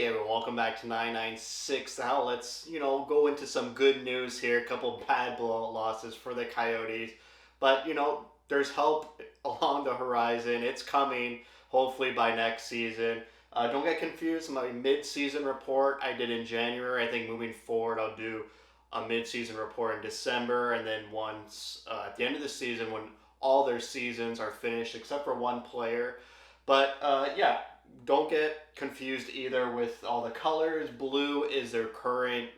everyone, welcome back to 996. Now let's, go into some good news here. A couple bad blowout losses for the Coyotes. But, there's help along the horizon. It's coming, hopefully by next season. Don't get confused. My mid-season report I did in January. I think moving forward I'll do a mid-season report in December. And then once at the end of the season, when all their seasons are finished except for one player. But yeah, don't get confused either with all the colors. Blue is their current,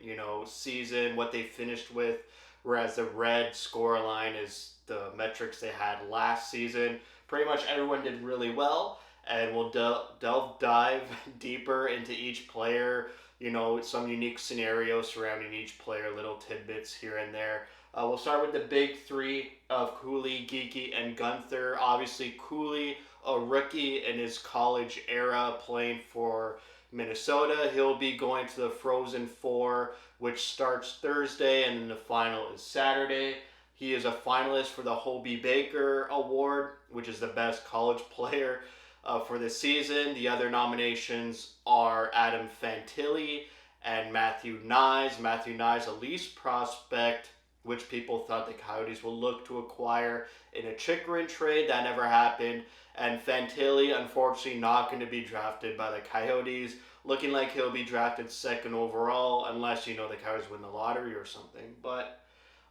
season, what they finished with, whereas the red score line is the metrics they had last season. Pretty much everyone did really well, and we'll dive deeper into each player. Some unique scenarios surrounding each player, little tidbits here and there. We'll start with the big three of Cooley, Geeky, and Gunther. Obviously, Cooley, a rookie in his college era playing for Minnesota. He'll be going to the Frozen Four, which starts Thursday, and then the final is Saturday. He is a finalist for the Hobie Baker Award, which is the best college player for the season. The other nominations are Adam Fantilli and Matthew Nyes. Matthew Nyes, a least prospect, which people thought the Coyotes will look to acquire in a Chikrin trade. That never happened. And Fantilli, unfortunately, not going to be drafted by the Coyotes. Looking like he'll be drafted second overall, unless, the Coyotes win the lottery or something. But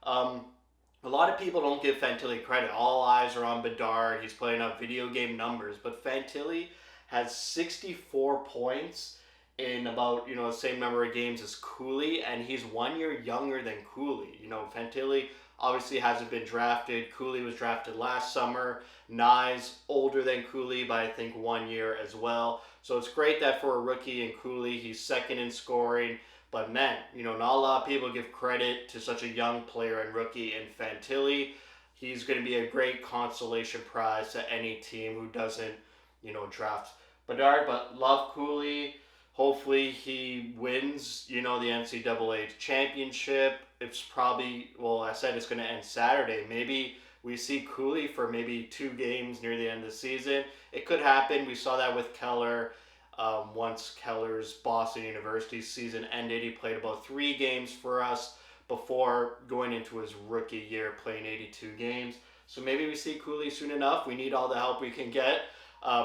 a lot of people don't give Fantilli credit. All eyes are on Bedard. He's playing up video game numbers. But Fantilli has 64 points in about, the same number of games as Cooley, and he's 1 year younger than Cooley. Fantilli obviously hasn't been drafted. Cooley was drafted last summer. Nyes older than Cooley by I think 1 year as well. So it's great that for a rookie in Cooley, he's second in scoring. But man, not a lot of people give credit to such a young player and rookie in Fantilli. He's going to be a great consolation prize to any team who doesn't, draft Bedard. But love Cooley. Hopefully he wins, the NCAA championship. It's probably, I said it's going to end Saturday. Maybe we see Cooley for maybe 2 games near the end of the season. It could happen. We saw that with Keller. Once Keller's Boston University season ended, he played about 3 games for us before going into his rookie year, playing 82 games. So maybe we see Cooley soon enough. We need all the help we can get.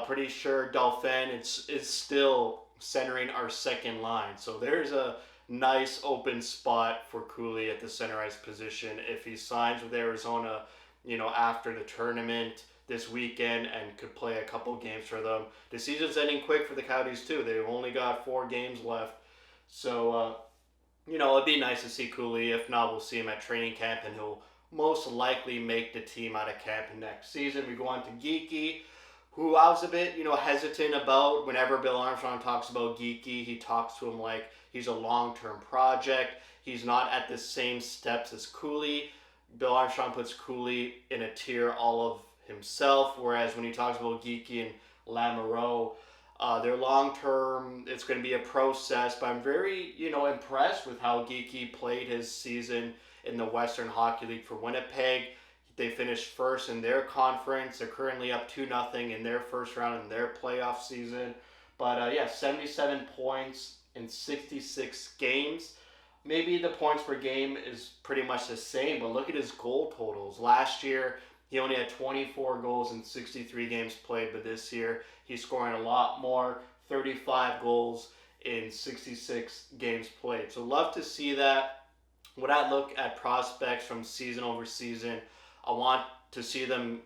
Pretty sure Dauphin is still centering our second line. So there's a nice open spot for Cooley at the center ice position if he signs with Arizona, after the tournament this weekend and could play a couple games for them. The season's ending quick for the Coyotes too. They've only got 4 games left. So, it'd be nice to see Cooley. If not, we'll see him at training camp, and he'll most likely make the team out of camp next season. We go on to Geeky, who I was a bit, hesitant about. Whenever Bill Armstrong talks about Geeky, he talks to him like he's a long-term project. He's not at the same steps as Cooley. Bill Armstrong puts Cooley in a tier all of himself, whereas when he talks about Geeky and Lamoureux, they're long-term. It's going to be a process, but I'm very, impressed with how Geeky played his season in the Western Hockey League for Winnipeg. They finished first in their conference. They're currently up 2-0 in their first round in their playoff season. But 77 points in 66 games. Maybe the points per game is pretty much the same, but look at his goal totals. Last year, he only had 24 goals in 63 games played, but this year he's scoring a lot more, 35 goals in 66 games played. So love to see that. When I look at prospects from season over season, I want to see them,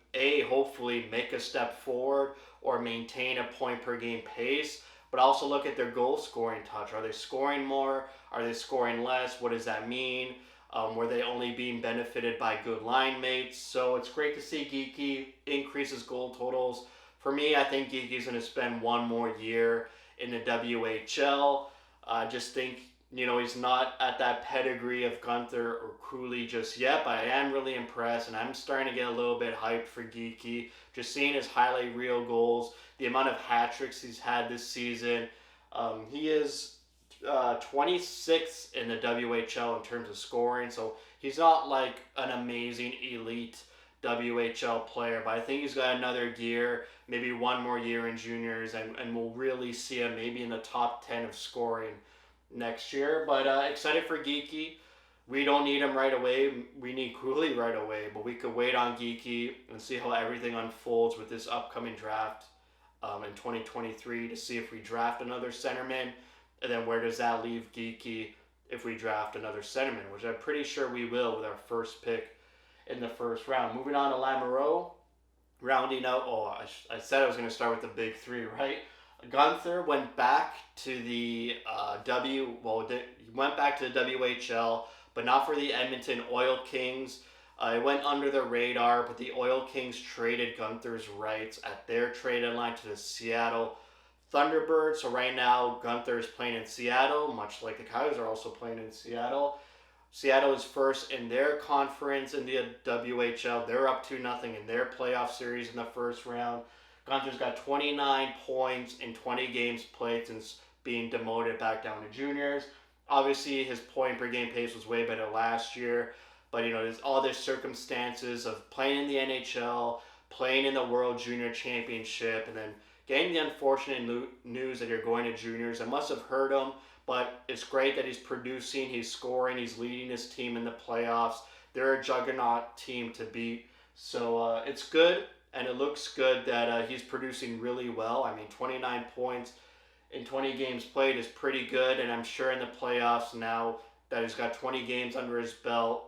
hopefully make a step forward or maintain a point per game pace, but also look at their goal scoring touch. Are they scoring more? Are they scoring less? What does that mean? Were they only being benefited by good line mates? So it's great to see Geeky increase his goal totals. For me, I think Geeky's going to spend 1 more year in the WHL. I just think, he's not at that pedigree of Gunther or Cooley just yet, but I am really impressed, and I'm starting to get a little bit hyped for Geeky. Just seeing his highlight reel goals, the amount of hat tricks he's had this season. He is 26th in the WHL in terms of scoring, so he's not like an amazing elite WHL player, but I think he's got another year, maybe one more year in juniors, and we'll really see him maybe in the top 10 of scoring next year. But excited for Geeky. We don't need him right away. We need Cooley right away, but we could wait on Geeky and see how everything unfolds with this upcoming draft in 2023 to see if we draft another centerman, and then where does that leave Geeky if we draft another centerman, which I'm pretty sure we will with our first pick in the first round. Moving on to Lamoureux, rounding out. I said I was going to start with the big three, right? Gunther went back to the he went back to the WHL, but not for the Edmonton Oil Kings. It went under the radar, but the Oil Kings traded Gunther's rights at their trade deadline to the Seattle Thunderbirds. So right now, Gunther is playing in Seattle, much like the Coyotes are also playing in Seattle. Seattle is first in their conference in the WHL. They're up 2-0 in their playoff series in the first round. Gunther's got 29 points in 20 games played since being demoted back down to juniors. Obviously, his point per game pace was way better last year, but there's all the circumstances of playing in the NHL, playing in the World Junior Championship, and then getting the unfortunate news that you're going to juniors. It must have hurt him, but it's great that he's producing, he's scoring, he's leading his team in the playoffs. They're a juggernaut team to beat, so it's good, and it looks good that he's producing really well. I mean, 29 points in 20 games played is pretty good, and I'm sure in the playoffs now that he's got 20 games under his belt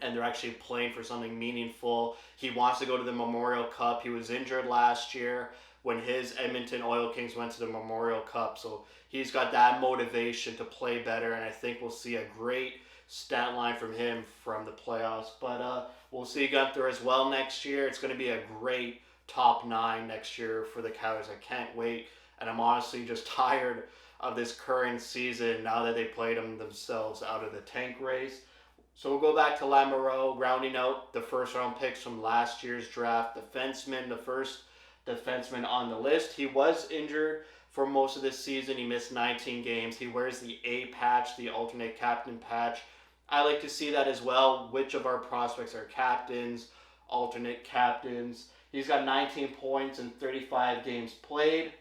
and they're actually playing for something meaningful. He wants to go to the Memorial Cup. He was injured last year when his Edmonton Oil Kings went to the Memorial Cup, so he's got that motivation to play better, and I think we'll see a great stat line from him from the playoffs. But we'll see Gunther as well next year. It's going to be a great top 9 next year for the Coyotes. I can't wait. And I'm honestly just tired of this current season now that they played them themselves out of the tank race. So we'll go back to Lamoureux, rounding out the first round picks from last year's draft. Defenseman, the first defenseman on the list. He was injured for most of this season. He missed 19 games. He wears the A patch, the alternate captain patch. I like to see that as well. Which of our prospects are captains, alternate captains? He's got 19 points in 35 games played.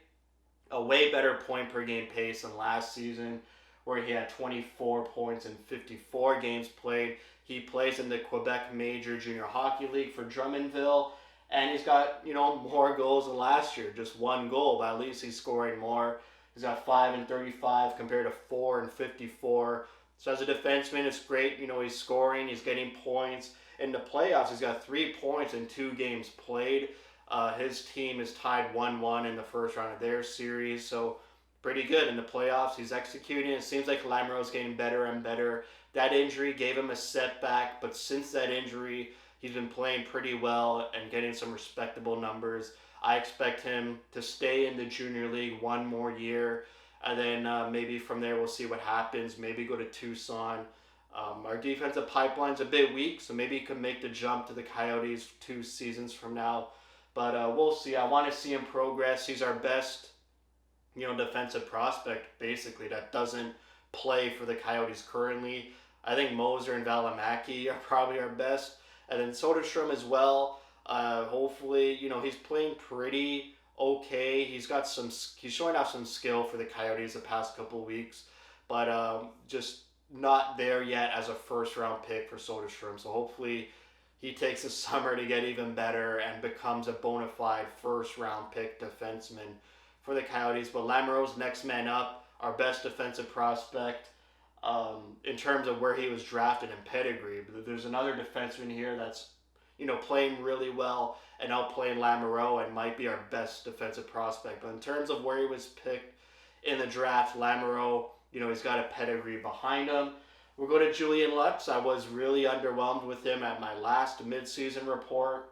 A way better point per game pace than last season, where he had 24 points in 54 games played. He plays in the Quebec Major Junior Hockey League for Drummondville, and he's got more goals than last year, just 1 goal, but at least he's scoring more. He's got 5 in 35 compared to 4 in 54. So as a defenseman, it's great. He's scoring, he's getting points. In the playoffs, he's got 3 points in 2 games played. His team is tied 1-1 in the first round of their series, so pretty good in the playoffs. He's executing. It seems like Lamoureux's getting better and better. That injury gave him a setback, but since that injury, he's been playing pretty well and getting some respectable numbers. I expect him to stay in the junior league 1 more year, and then maybe from there we'll see what happens. Maybe go to Tucson. Our defensive pipeline's a bit weak, so maybe he could make the jump to the Coyotes 2 seasons from now. But we'll see. I want to see him progress. He's our best, defensive prospect, basically, that doesn't play for the Coyotes currently. I think Moser and Valimaki are probably our best. And then Soderstrom as well. Hopefully, he's playing pretty okay. He's showing off some skill for the Coyotes the past couple of weeks. But just not there yet as a first-round pick for Soderstrom. So hopefully he takes the summer to get even better and becomes a bona fide first-round pick defenseman for the Coyotes. But Lamoureux's next man up, our best defensive prospect in terms of where he was drafted in pedigree. But there's another defenseman here that's playing really well and outplaying Lamoureux and might be our best defensive prospect. But in terms of where he was picked in the draft, Lamoureux, he's got a pedigree behind him. We'll go to Julian Lutz. I was really underwhelmed with him at my last midseason report.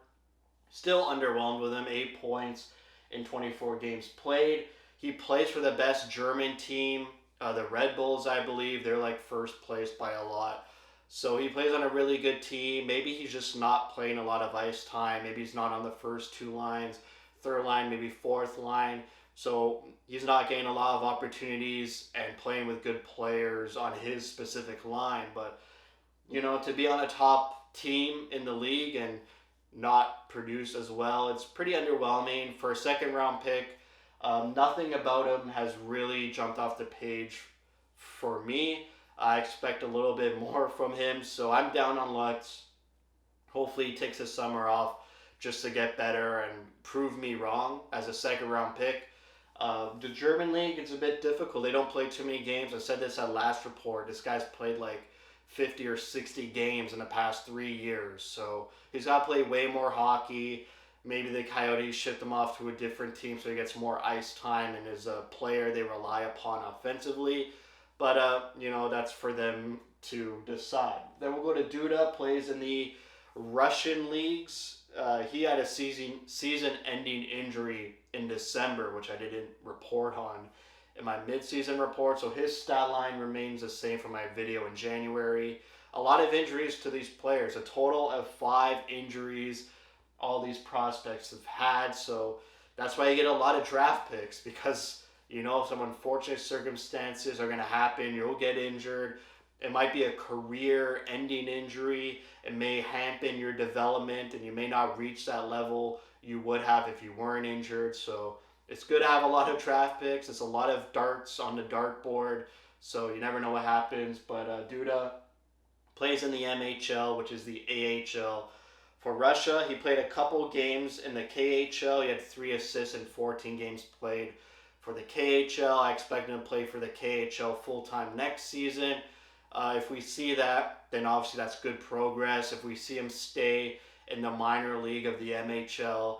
Still underwhelmed with him. 8 points in 24 games played. He plays for the best German team, the Red Bulls, I believe. They're like first place by a lot. So he plays on a really good team. Maybe he's just not playing a lot of ice time. Maybe he's not on the first 2 lines, third line, maybe fourth line. So he's not getting a lot of opportunities and playing with good players on his specific line. But, to be on a top team in the league and, not produce as well. It's pretty underwhelming for a second round pick. Nothing about him has really jumped off the page for me. I expect a little bit more from him, so I'm down on Lutz. Hopefully, he takes the summer off just to get better and prove me wrong as a second round pick. The German league is a bit difficult. They don't play too many games. I said this at last report. This guy's played like 50 or 60 games in the past 3 years. So he's got to play way more hockey. Maybe the Coyotes shipped him off to a different team so he gets more ice time and is a player they rely upon offensively. But, that's for them to decide. Then we'll go to Duda, plays in the Russian leagues. He had a season-ending injury in December, which I didn't report on in my mid-season report. So his stat line remains the same from my video in January. A lot of injuries to these players. A total of 5 injuries all these prospects have had. So that's why you get a lot of draft picks because, some unfortunate circumstances are going to happen. You'll get injured. It might be a career-ending injury. It may hamper your development, and you may not reach that level you would have if you weren't injured. So it's good to have a lot of draft picks. It's a lot of darts on the dartboard, so you never know what happens. But Duda plays in the MHL, which is the AHL. For Russia, he played a couple games in the KHL. He had 3 assists in 14 games played. For the KHL, I expect him to play for the KHL full-time next season. If we see that, then obviously that's good progress. If we see him stay in the minor league of the MHL,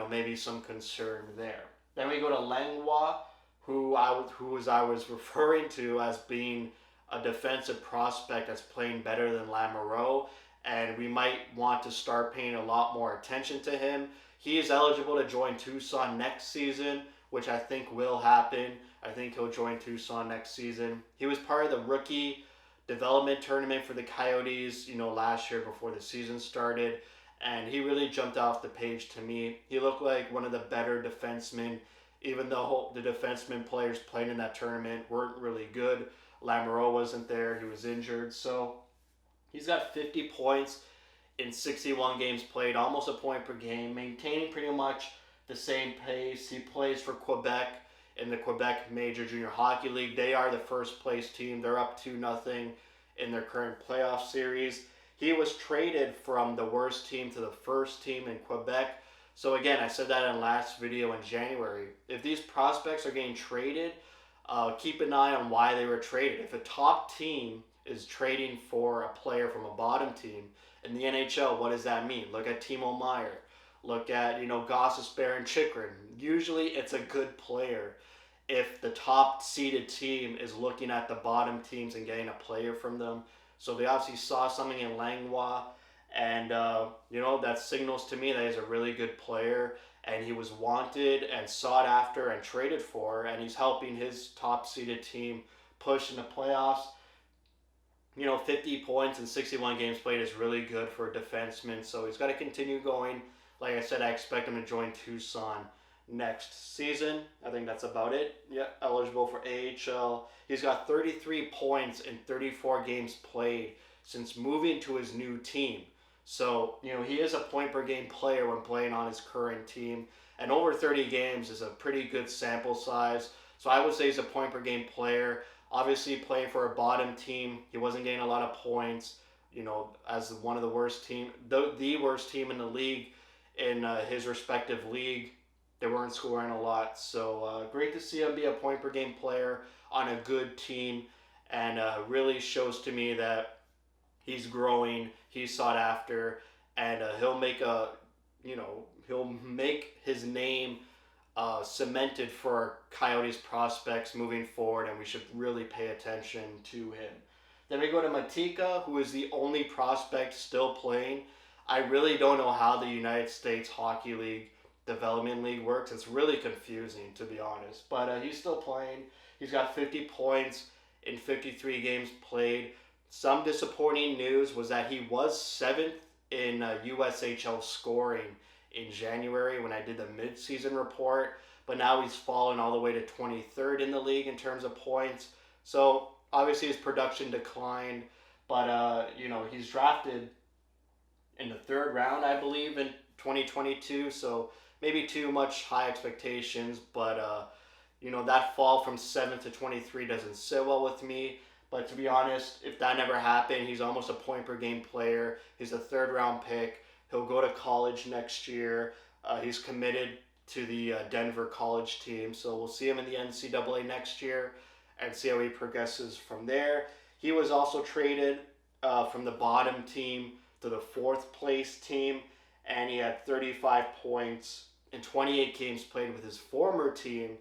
maybe some concern there. Then we go to Langlois, who I was referring to as being a defensive prospect that's playing better than Lamoureux, and we might want to start paying a lot more attention to him. He is eligible to join Tucson next season, which I think will happen. I think he'll join Tucson next season. He was part of the rookie development tournament for the Coyotes, last year before the season started, and he really jumped off the page to me. He looked like one of the better defensemen, even though the defenseman players playing in that tournament weren't really good. Lamoureux wasn't there, he was injured, so he's got 50 points in 61 games played, almost a point per game, maintaining pretty much the same pace. He plays for Quebec in the Quebec Major Junior Hockey League. They are the first place team. They're up 2-0 in their current playoff series. He was traded from the worst team to the first team in Quebec. So again, I said that in last video in January. If these prospects are getting traded, keep an eye on why they were traded. If a top team is trading for a player from a bottom team in the NHL, what does that mean? Look at Timo Meier. Look at, Gostisbehere and Chychrun. Usually it's a good player if the top seeded team is looking at the bottom teams and getting a player from them. So they obviously saw something in Langlois, and, that signals to me that he's a really good player, and he was wanted and sought after and traded for, and he's helping his top seeded team push in the playoffs. 50 points in 61 games played is really good for a defenseman, so he's got to continue going. Like I said, I expect him to join Tucson next season. I think that's about it. Yeah, eligible for AHL. He's got 33 points in 34 games played since moving to his new team. So, he is a point per game player when playing on his current team. And over 30 games is a pretty good sample size. So I would say he's a point per game player. Obviously playing for a bottom team, he wasn't getting a lot of points, as one of the worst team, the worst team in the league. In his respective league, they weren't scoring a lot. So great to see him be a point per game player on a good team, and really shows to me that he's growing, he's sought after, and he'll make his name cemented for Coyotes prospects moving forward, and we should really pay attention to him. Then we go to Matika, who is the only prospect still playing. I really don't know how the United States Hockey League Development League works. It's really confusing, to be honest. But he's still playing. He's got 50 points in 53 games played. Some disappointing news was that he was 7th in USHL scoring in January when I did the mid-season report. But now he's fallen all the way to 23rd in the league in terms of points. So obviously his production declined. But, he's drafted in the third round, I believe, in 2022. So maybe too much high expectations, but that fall from 7th to 23 doesn't sit well with me. But to be honest, if that never happened, he's almost a point per game player. He's a third round pick. He'll go to college next year. He's committed to the Denver college team, so we'll see him in the NCAA next year and see how he progresses from there. He was also traded from the bottom team to the fourth place team, and he had 35 points in 28 games played with his former team.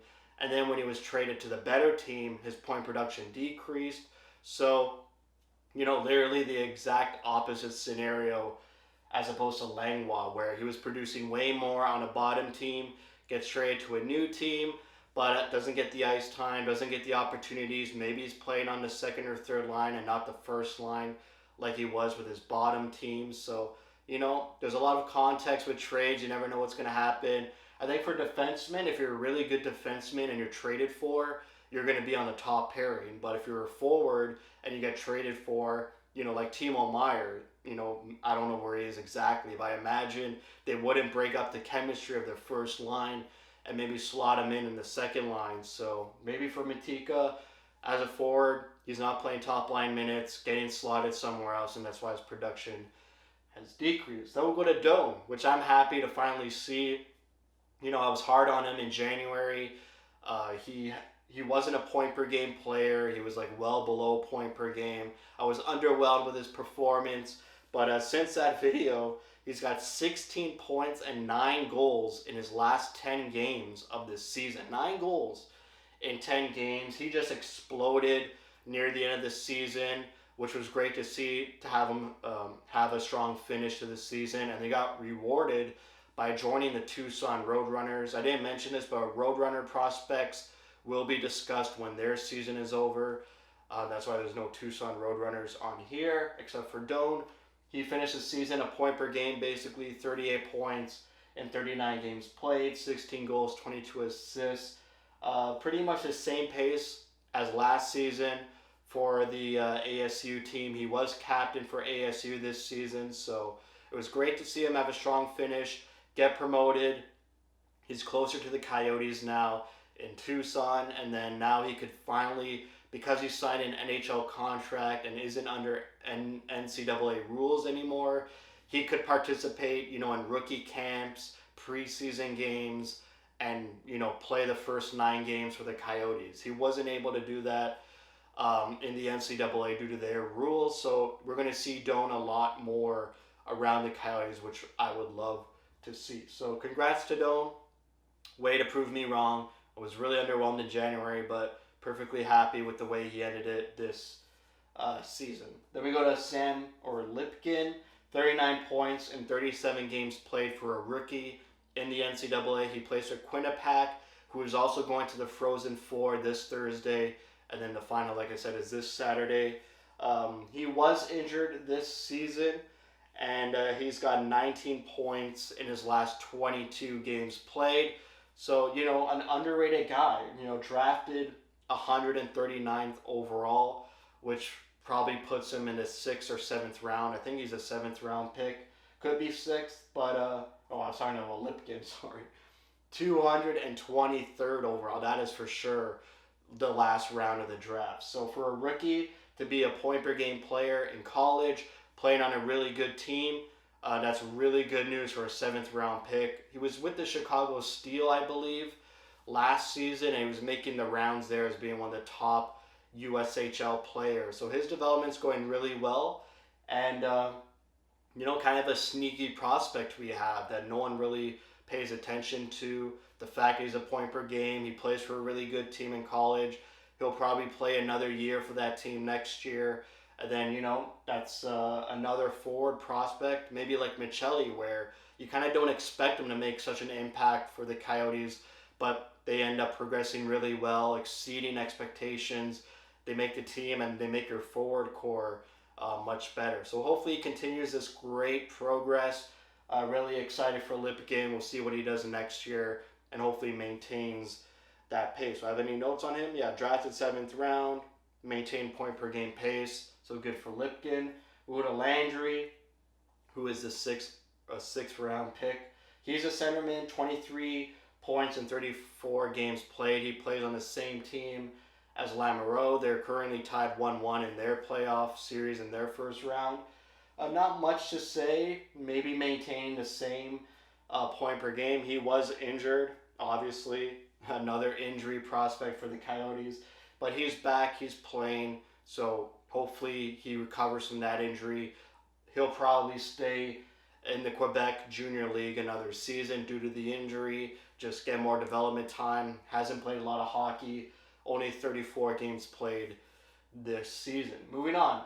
And then when he was traded to the better team, his point production decreased. So, literally the exact opposite scenario as opposed to Langlois, where he was producing way more on a bottom team, gets traded to a new team, but doesn't get the ice time, doesn't get the opportunities. Maybe he's playing on the second or third line and not the first line like he was with his bottom team. So, there's a lot of context with trades. You never know what's going to happen. I think for defensemen, if you're a really good defenseman and you're traded for, you're going to be on the top pairing. But if you're a forward and you get traded for, like Timo Meyer, I don't know where he is exactly, but I imagine they wouldn't break up the chemistry of their first line and maybe slot him in the second line. So maybe for Matika, as a forward, he's not playing top line minutes, getting slotted somewhere else, and that's why his production has decreased. Then we'll go to Doan, which I'm happy to finally see. I was hard on him in January. He wasn't a point per game player. He was like well below point per game. I was underwhelmed with his performance. But since that video, he's got 16 points and 9 goals in his last 10 games of this season. 9 goals in 10 games. He just exploded near the end of the season, which was great to see, to have him have a strong finish to the season. And they got rewarded by joining the Tucson Roadrunners. I didn't mention this, but Roadrunner prospects will be discussed when their season is over. That's why there's no Tucson Roadrunners on here, except for Doan. He finished the season a point per game, basically 38 points in 39 games played, 16 goals, 22 assists. Pretty much the same pace as last season for the ASU team. He was captain for ASU this season, so it was great to see him have a strong finish, get promoted. He's closer to the Coyotes now in Tucson, and then now he could finally, because he signed an NHL contract and isn't under NCAA rules anymore, he could participate, in rookie camps, preseason games, and, play the first 9 games for the Coyotes. He wasn't able to do that in the NCAA due to their rules, so we're going to see Doan a lot more around the Coyotes, which I would love to see. So congrats to Doan. Way to prove me wrong. I was really underwhelmed in January, but perfectly happy with the way he ended it this season. Then we go to Sam Lipkin, 39 points in 37 games played for a rookie in the NCAA. He plays for Quinnipiac, who is also going to the Frozen Four this Thursday, and then the final, like I said, is this Saturday. He was injured this season, and he's got 19 points in his last 22 games played. So, an underrated guy, drafted 139th overall, which probably puts him in the 6th or 7th round. I think he's a 7th round pick. Could be 6th, but, I was talking about Lipkin, sorry. 223rd overall, that is for sure the last round of the draft. So for a rookie to be a point per game player in college, playing on a really good team, that's really good news for a 7th round pick. He was with the Chicago Steel, I believe, last season, and he was making the rounds there as being one of the top USHL players. So his development's going really well, and kind of a sneaky prospect we have that no one really pays attention to. The fact he's a point per game, he plays for a really good team in college. He'll probably play another year for that team next year. And then, that's another forward prospect, maybe like Michelli, where you kind of don't expect him to make such an impact for the Coyotes, but they end up progressing really well, exceeding expectations. They make the team and they make your forward core much better. So hopefully he continues this great progress. Really excited for Lipkin. We'll see what he does next year and hopefully maintains that pace. So I have any notes on him? Yeah, drafted 7th round, maintained point per game pace. So good for Lipkin. We'll go to Landry, who is a sixth round pick. He's a centerman, 23 points in 34 games played. He plays on the same team as Lamoureux. They're currently tied 1-1 in their playoff series in their first round. Not much to say. Maybe maintaining the same point per game. He was injured, obviously. Another injury prospect for the Coyotes. But he's back. He's playing. So hopefully he recovers from that injury. He'll probably stay in the Quebec Junior League another season due to the injury. Just get more development time. Hasn't played a lot of hockey. Only 34 games played this season. Moving on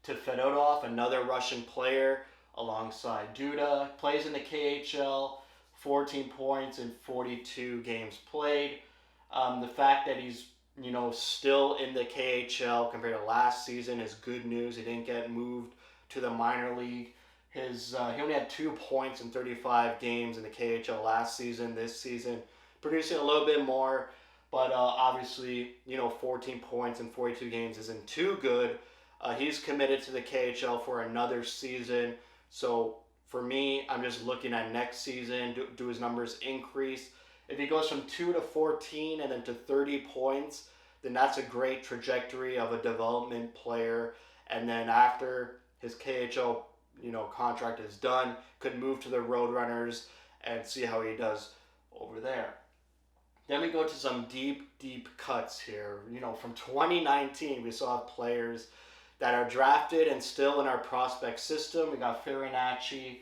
to Fedotov, another Russian player alongside Duda. Plays in the KHL, 14 points in 42 games played. The fact that he's still in the KHL compared to last season is good news. He didn't get moved to the minor league. He only had 2 points in 35 games in the KHL last season. This season, producing a little bit more, but obviously, 14 points in 42 games isn't too good. He's committed to the KHL for another season. So for me, I'm just looking at next season. Do his numbers increase? If he goes from 2 to 14 and then to 30 points, then that's a great trajectory of a development player. And then after his KHL contract is done, could move to the Roadrunners and see how he does over there. Then we go to some deep cuts here. From 2019, we saw players that are drafted and still in our prospect system. We got Farinacci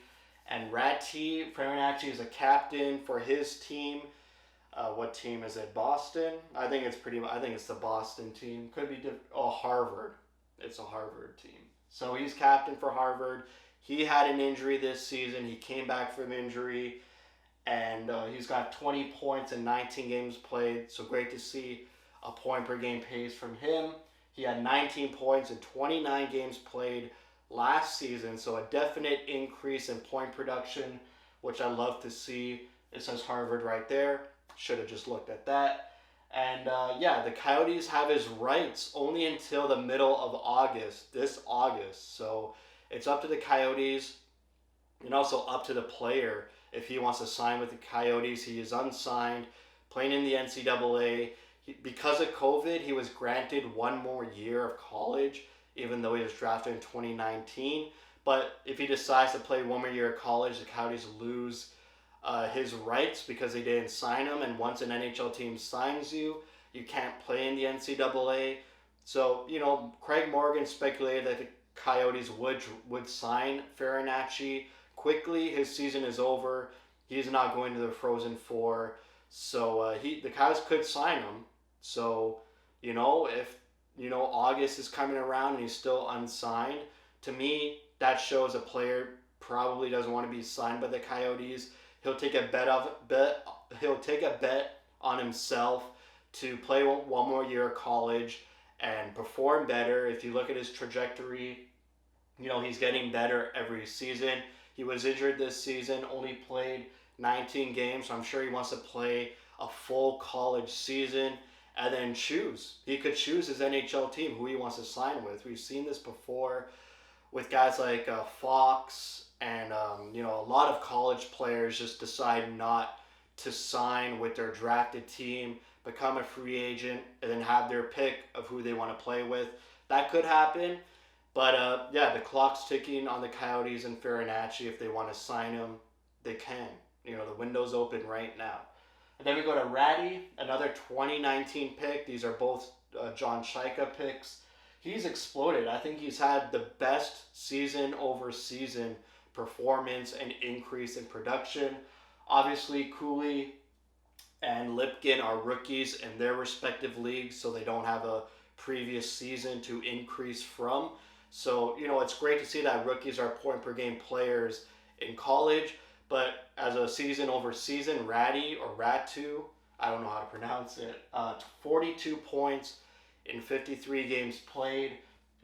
and Ratti. Farinacci is a captain for his team. What team is it? Boston? I think it's the Boston team. Could be Harvard. It's a Harvard team. So he's captain for Harvard. He had an injury this season. He came back from injury, and he's got 20 points in 19 games played. So great to see a point per game pace from him. He had 19 points in 29 games played last season. So a definite increase in point production, which I love to see. It says Harvard right there. Should have just looked at that. And the Coyotes have his rights only until the middle of August, this August. So it's up to the Coyotes and also up to the player if he wants to sign with the Coyotes. He is unsigned, playing in the NCAA. Because of COVID, he was granted 1 more year of college, even though he was drafted in 2019. But if he decides to play 1 more year of college, the Coyotes lose his rights because they didn't sign him. And once an NHL team signs you, you can't play in the NCAA. So, Craig Morgan speculated that the Coyotes would sign Farinacci quickly. His season is over. He's not going to the Frozen Four. So the Coyotes could sign him. So, if, August is coming around and he's still unsigned, to me, that shows a player probably doesn't want to be signed by the Coyotes. He'll take a bet on himself to play 1 more year of college and perform better. If you look at his trajectory, he's getting better every season. He was injured this season, only played 19 games, so I'm sure he wants to play a full college season and then choose. He could choose his NHL team, who he wants to sign with. We've seen this before with guys like Fox and, a lot of college players just decide not to sign with their drafted team, become a free agent, and then have their pick of who they want to play with. That could happen. But, the clock's ticking on the Coyotes and Farinacci. If they want to sign him, they can. The window's open right now. And then we go to Ratti, another 2019 pick. These are both John Shaika picks. He's exploded. I think he's had the best season over season performance and increase in production. Obviously, Cooley and Lipkin are rookies in their respective leagues, so they don't have a previous season to increase from. So, it's great to see that rookies are point per game players in college, but as a season over season, Ratti or Ratu, I don't know how to pronounce it, 42 points in 53 games played.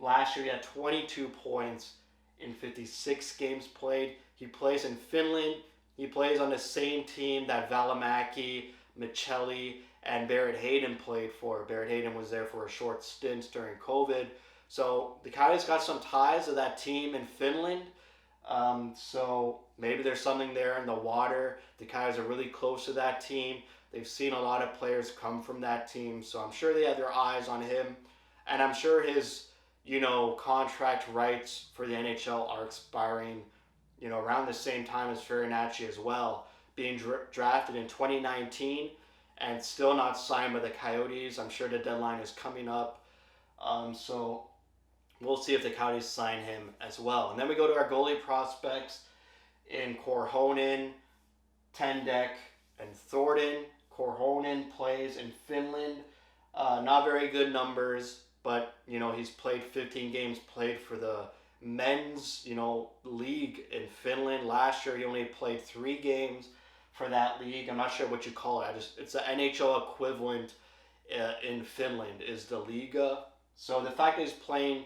Last year he had 22 points in 56 games played. He plays in Finland. He plays on the same team that Välimäki, Michelli, and Barrett Hayden played for. Barrett Hayden was there for a short stint during COVID. So the Coyotes got some ties to that team in Finland. So maybe there's something there in the water. The Coyotes are really close to that team. They've seen a lot of players come from that team, so I'm sure they have their eyes on him, and I'm sure his contract rights for the NHL are expiring around the same time as Farinacci as well, being drafted in 2019 and still not signed by the Coyotes. I'm sure the deadline is coming up. So we'll see if the Coyotes sign him as well. And then we go to our goalie prospects in Korhonen, Tendek, and Thornton. Korhonen plays in Finland. Not very good numbers, but he's played 15 games played for the men's league in Finland. Last year he only played 3 games for that league. I'm not sure what you call it. It's the NHL equivalent in Finland is the Liga. So the fact that he's playing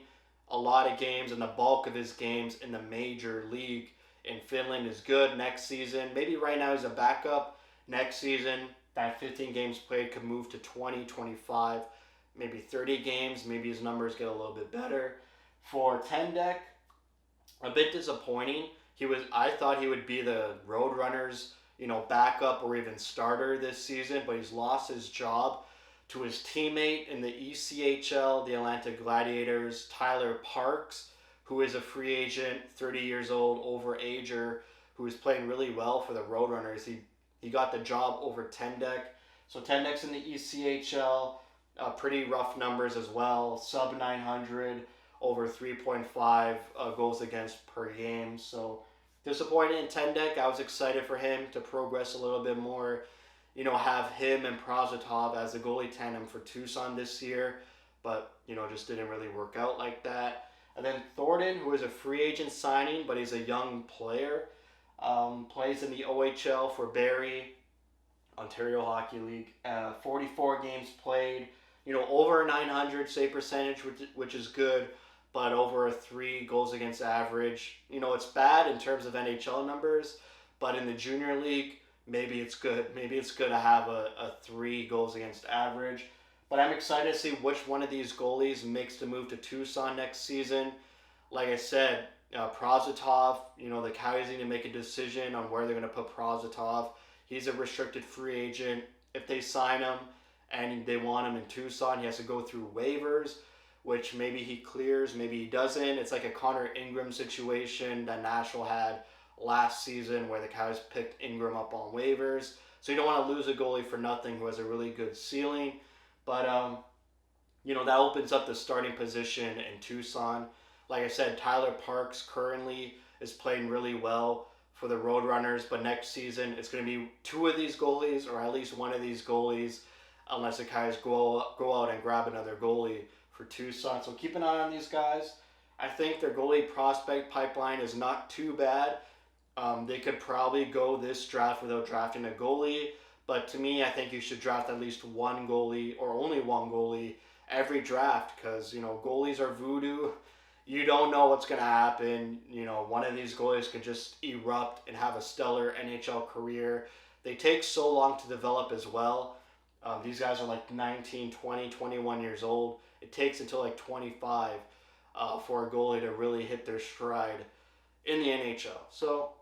a lot of games and the bulk of his games in the major league in Finland is good. Next season, maybe right now he's a backup. Next season, that 15 games played could move to 20, 25, maybe 30 games. Maybe his numbers get a little bit better. For Tendek, a bit disappointing. I thought he would be the Roadrunners, backup or even starter this season, but he's lost his job to his teammate in the ECHL, the Atlanta Gladiators, Tyler Parks, who is a free agent, 30 years old, overager, who is playing really well for the Roadrunners. He got the job over Tendek. So Tendek's in the ECHL, pretty rough numbers as well, sub 900, over 3.5 goals against per game. So disappointed in Tendek. I was excited for him to progress a little bit more. Have him and Prozatov as a goalie tandem for Tucson this year, but just didn't really work out like that. And then Thornton, who is a free agent signing, but he's a young player, plays in the OHL for Barrie, Ontario Hockey League. 44 games played, over 900 save percentage, which is good, but over a 3 goals against average. It's bad in terms of NHL numbers, but in the junior league, maybe it's good. Maybe it's good to have a 3 goals against average. But I'm excited to see which one of these goalies makes the move to Tucson next season. Like I said, Prozatov, the Coyotes need to make a decision on where they're going to put Prozatov. He's a restricted free agent. If they sign him and they want him in Tucson, he has to go through waivers, which maybe he clears, maybe he doesn't. It's like a Connor Ingram situation that Nashville had last season where the Coyotes picked Ingram up on waivers. So you don't want to lose a goalie for nothing who has a really good ceiling. But, that opens up the starting position in Tucson. Like I said, Tyler Parks currently is playing really well for the Roadrunners, but next season it's going to be 2 of these goalies or at least one of these goalies unless the Coyotes go out and grab another goalie for Tucson. So keep an eye on these guys. I think their goalie prospect pipeline is not too bad. They could probably go this draft without drafting a goalie, but to me, I think you should draft at least one goalie or only one goalie every draft because, goalies are voodoo. You don't know what's going to happen. One of these goalies could just erupt and have a stellar NHL career. They take so long to develop as well. These guys are like 19, 20, 21 years old. It takes until like 25 for a goalie to really hit their stride in the NHL. So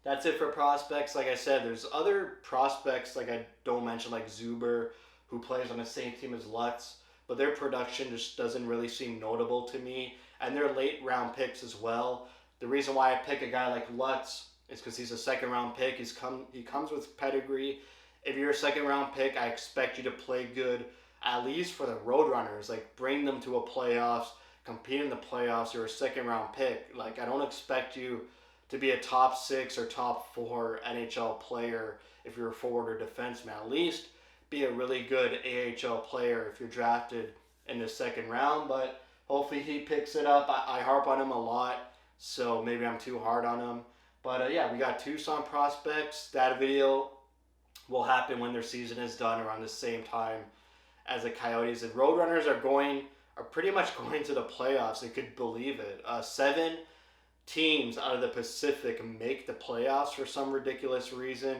that's it for prospects. Like I said, there's other prospects like I don't mention, like Zuber, who plays on the same team as Lutz, but their production just doesn't really seem notable to me. And they're late round picks as well. The reason why I pick a guy like Lutz is because he's a second round pick. He comes with pedigree. If you're a second round pick, I expect you to play good, at least for the Roadrunners. Like, bring them to a playoffs, compete in the playoffs. You're a second round pick. Like, I don't expect you to be a top 6 or top 4 NHL player if you're a forward or defenseman. At least be a really good AHL player if you're drafted in the second round. But hopefully he picks it up. I harp on him a lot, so maybe I'm too hard on him. But yeah, we got Tucson prospects. That video will happen when their season is done around the same time as the Coyotes. The Roadrunners are pretty much going to the playoffs. You could believe it. 7 teams out of the Pacific make the playoffs for some ridiculous reason,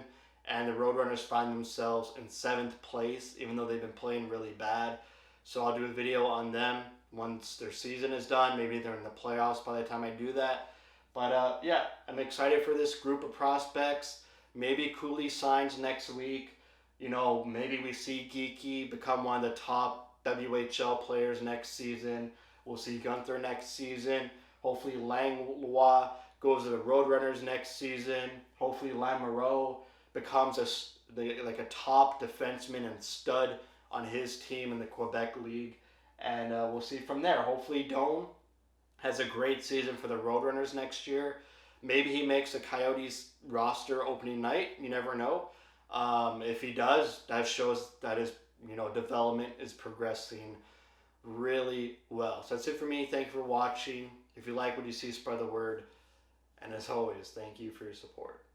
and the Roadrunners find themselves in 7th place, even though they've been playing really bad. So I'll do a video on them once their season is done. Maybe they're in the playoffs by the time I do that. But yeah, I'm excited for this group of prospects. Maybe Cooley signs next week. Maybe we see Geeky become one of the top WHL players next season. We'll see Gunther next season. Hopefully Langlois goes to the Roadrunners next season. Hopefully Lamoureux becomes like a top defenseman and stud on his team in the Quebec League. And we'll see from there. Hopefully Doan has a great season for the Roadrunners next year. Maybe he makes the Coyotes roster opening night. You never know. If he does, that shows that his development is progressing really well. So that's it for me. Thank you for watching. If you like what you see, spread the word. And as always, thank you for your support.